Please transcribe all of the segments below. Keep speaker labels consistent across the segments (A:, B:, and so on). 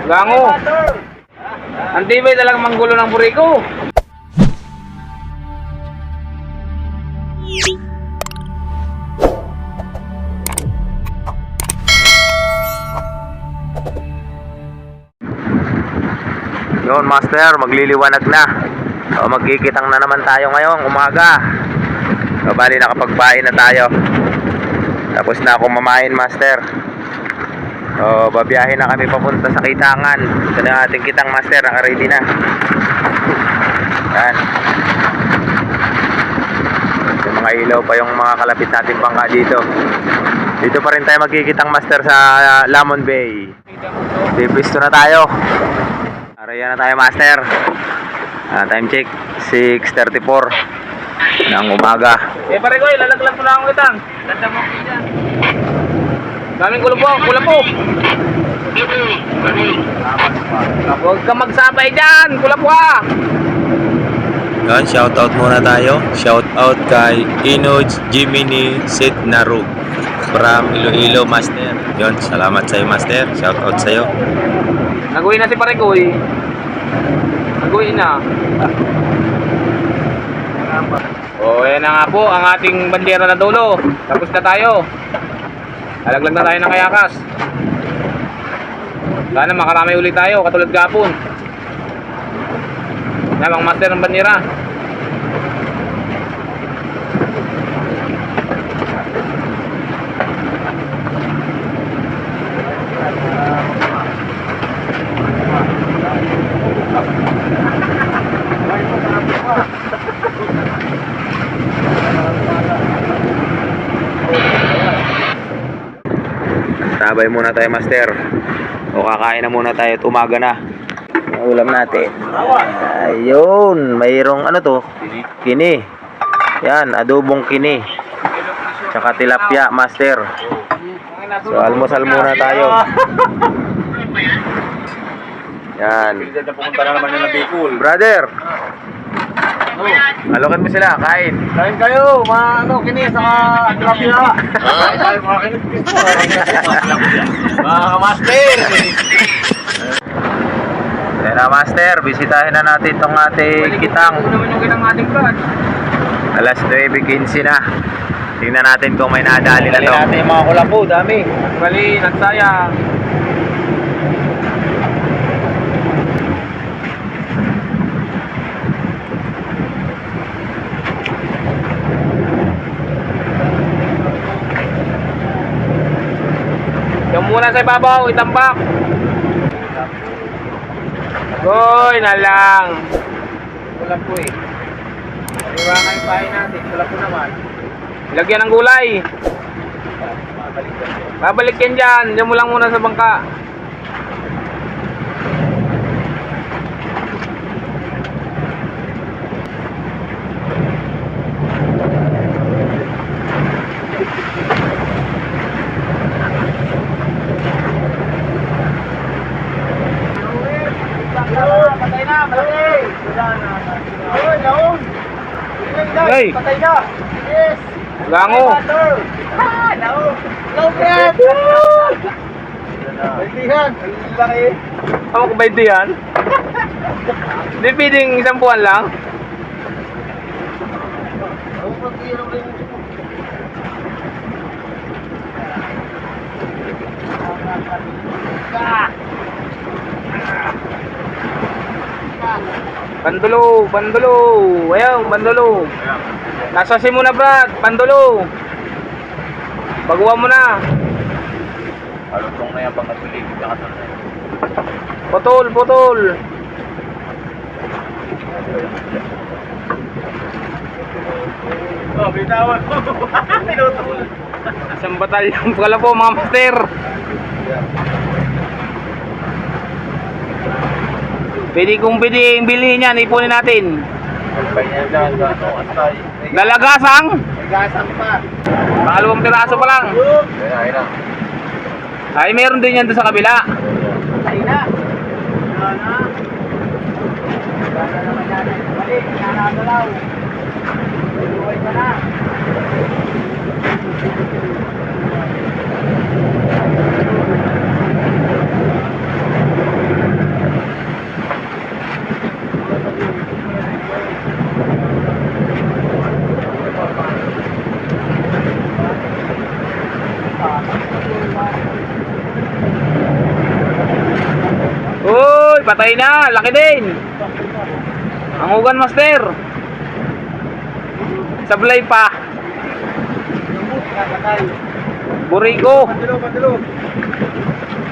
A: Gango. Ang tibay talagang manggulo ng buriko.
B: Yun master, magliliwanag na. O, magkikitang na naman tayo ngayong umaga. O, bali nakapagpain na tayo. Tapos na akong mamain master. O, babiyahin na kami papunta sa Kitangan. Ito na ating kitang master, naka-ready na. Yan. Yung mga ilaw pa yung mga kalapit natin bangka dito. Dito pa rin tayo magkikitang master sa Lamon Bay. Dipisto na tayo. Araya na tayo master. Time check 6:34 ng umaga.
A: Pare ko, lalaglag ko na akong kitang. Ganda mo dyan. Daming kulo po. Huwag ka magsabay dyan, kulo po ah.
B: Yan, shoutout muna tayo. Shoutout kay Inoj Jiminy Sidnaru from Iloilo master. Yon, salamat sa iyo master. Shoutout sa iyo.
A: Nag-uwi na si pare ko eh. Nag-uwi na. O, yan na nga po ang ating bandera na dulo. Tapos na tayo. Alaglag na tayo ng kayakas. Sana makarami ulit tayo katulad gapon. Yan ang master ng bandera.
B: Sabay muna tayo master. O, kakain na muna tayo at umaga na. Ang ulam natin. Ayun, mayroong ano to? Kini. Yan, adobong kini. Tsaka tilapia master. So almusal muna tayo. Yan.
A: Pumunta na naman yung Bicol.
B: Brother. Alokan mo sila, kain.
A: Kain kayo, mga kini sa tilapia. Kain tayo mga kini. Mga master.
B: Yan na master, bisitahin na natin itong ating kitang.
A: Ano naman yung kitang ating brad?
B: Alas 9:15 na. Tingnan natin kung may nadali na to.
A: Natin yung mga kulapo, dami. Bali, nagsayang. Yung muna sa ibabaw, itambak. Goy na lang. Kulap po eh. Iwangan yung bahay natin. Kulap po naman. Lagyan ng gulay. Babalik yan dyan. Diyan mo lang muna sa bangka. Patay na, malaki. Hey, patay na. Yes. Gango. Laong. Laong. Baitihan. Laki. Tama ko baitihan. Hindi pwedeng isang buwan lang. Bandulo, bandulo. Ayaw, bandulo. Nasa mo na, Brad. Bandulo. Baguhan mo na.
B: Alutong na yan pang natulig.
A: Putol, putol.
B: Oh, bitawan mo. Pinutol.
A: Isang batalyon pala po mga master. Pwede kung pwedeng bilhin yan, ipunin natin. Dalagasang?
B: Dalagasang pa.
A: Pangalawang piraso pa lang. Ay, meron din yan doon sa kabila.
B: Ay na.
A: Balik, nanadalaw. Buhay ka na. patay na. Laki din. Angugan, master. Sablay pa. Buriko.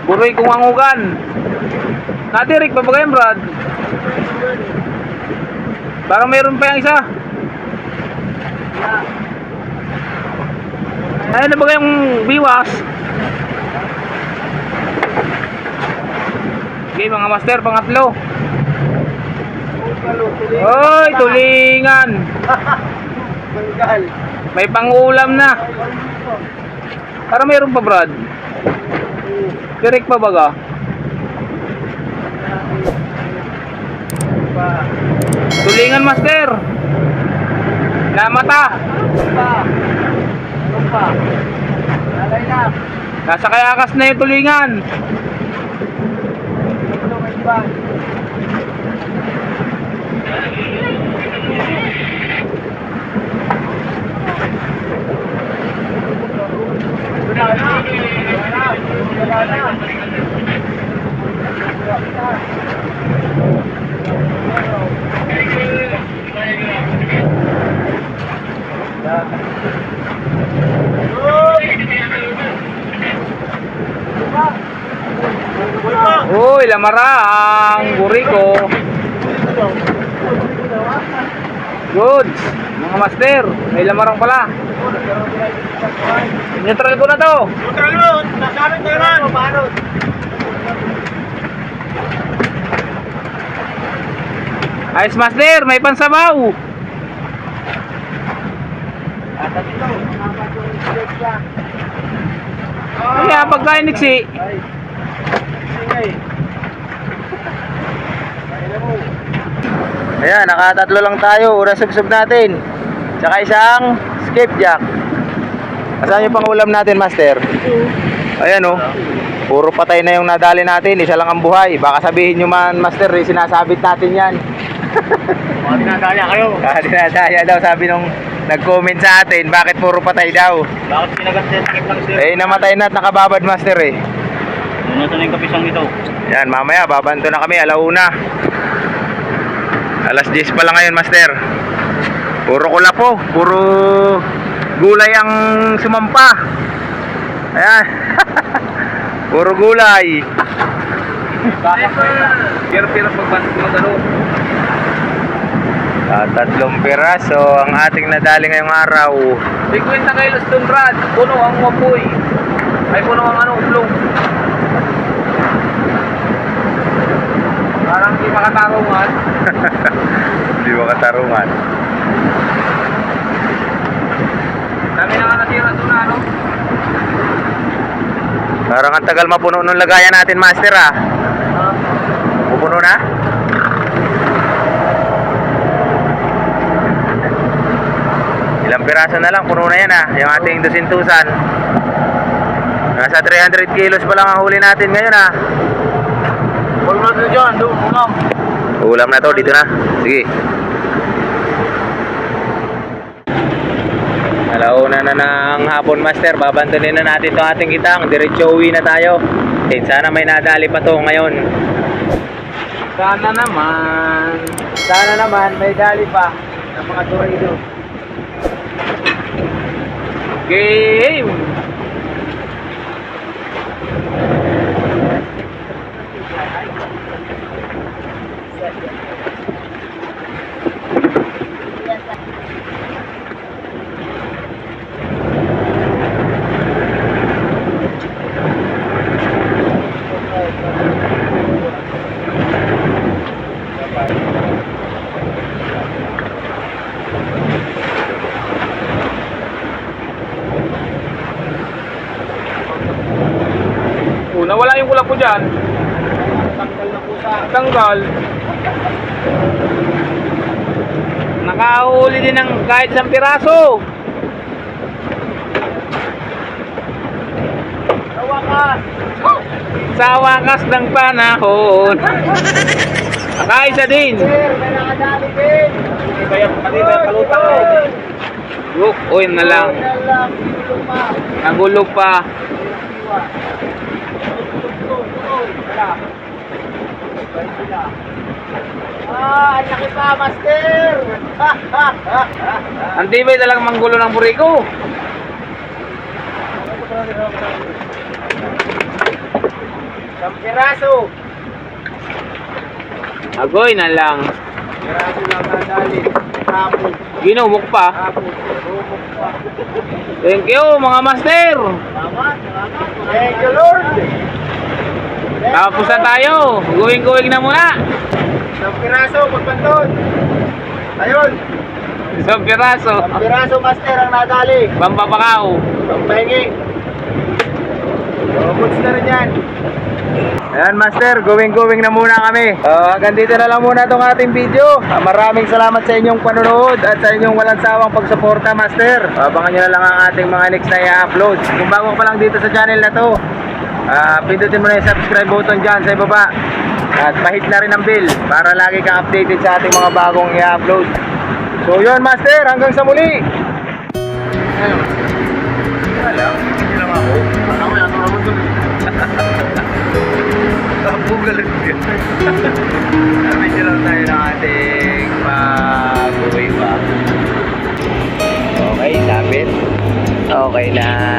A: Burikong angugan. Natirik pa ba kayo, Brad? Baka mayroon pa yung isa. Ay, ano ba kayong biwas? Okay, mga master, pangatlo. Oy, tulingan. May pangulam na. Para mayroon pa, Brad. Tirik pa baga? Tulingan, master. Namata. Nasa kayakas na yung tulingan. Uy, lamarang buriko. Good. Mga master, may lamarang pala. Neutral ko na to.
C: Neutral yun, nasamit na naman.
A: Ayos, master, may pansabaw. Kaya pagkain niksi.
B: Ayan, nakatatlo lang tayo. Urang subsub natin. Tsaka isang skipjack. Asan yung pangulam natin, master? Ayan oh. Puro patay na yung nadali natin. Isa lang ang buhay. Baka sabihin nyo man, master, sinasabit natin yan.
C: Mga dinadaya kayo.
B: Dinadaya daw, sabi nung nag-comment sa atin. Bakit puro patay daw?
C: Bakit pinagat sa sakit lang sir?
B: Eh, namatay na at nakababad, master eh.
C: Ito na yung kapisang ito.
B: Yan, mamaya, babanto na kami, alauna. Alas 10 pa lang ngayon, master. Puro kulapo, puro gulay ang sumampa. Ayan. Puro gulay.
A: Pira-pira pagbanto.
B: Tatlong piraso ang ating nadali ngayong araw.
A: 50 kilos dun, Brad. Puno ang wapoy. Ay, puno ang uplong. Parang di makatarungan.
B: Hindi mo katarungan.
A: Dami na nga natira doon, ano?
B: Parang ang tagal mapuno nung lagayan natin, master ah. Pupuno na? Ilang piraso na lang, puno na yan ah. Yung ating dusintusan. Nasa 300 kilos pa lang ang huli natin ngayon ah.
C: Huwag natin dyan, doon, ulam.
B: Ulam na to, dito na. Sige. Alauna na ng hapon, master. Babantunin na natin itong ating kitang. Diretso uwi na tayo. And sana may nadali pa to ngayon.
A: Sana naman, may dali pa ng mga turido. Game! Nawala yung kulap ko dyan.
C: Tanggal na po sa...
A: Tanggal. Nakahuli din ng kahit 1 piraso.
C: Sa wakas!
A: Sa wakas ng panahon. Nakaisa din.
C: Sir, may nakadali din! Kaya kanina kalutang ko.
A: Look, uy na lang. Nagulog pa.
C: Ang laki pa, master!
A: Ang tibay talagang manggulo ng buriko.
C: Isang piraso!
A: Agoy na lang.
C: Piraso lang nadali. Hapon.
A: Ginumok pa.
C: Hapon. Rumok pa.
A: Thank you mga master.
C: Salamat, salamat. Thank you, Lord.
A: Tapos na tayo. Going na muna.
C: Isang piraso, pagpantod. Ayun.
A: Isang piraso.
C: Isang piraso, master, ang nadali.
A: Pampapakaw.
C: Ang pahingi. Robots na rin yan.
B: Ayan master, going na muna kami. Hanggang dito na lang muna itong ating video. Maraming salamat sa inyong panonood at sa inyong walang sawang pagsuporta master. Abangan nyo na lang ang ating mga next na i-upload. Kung bago ka pa lang dito sa channel na to, pindutin mo na yung subscribe button dyan sa ibaba. At pahit na rin ang bell para lagi kang updated sa ating mga bagong i-upload. So yun master, hanggang sa muli. Wala, hindi lang ako. Ako yan, ako naman doon. Bugalit ka. Medyo lang tayo ng ating pag-uwi ba. Okay, sabit. Okay na.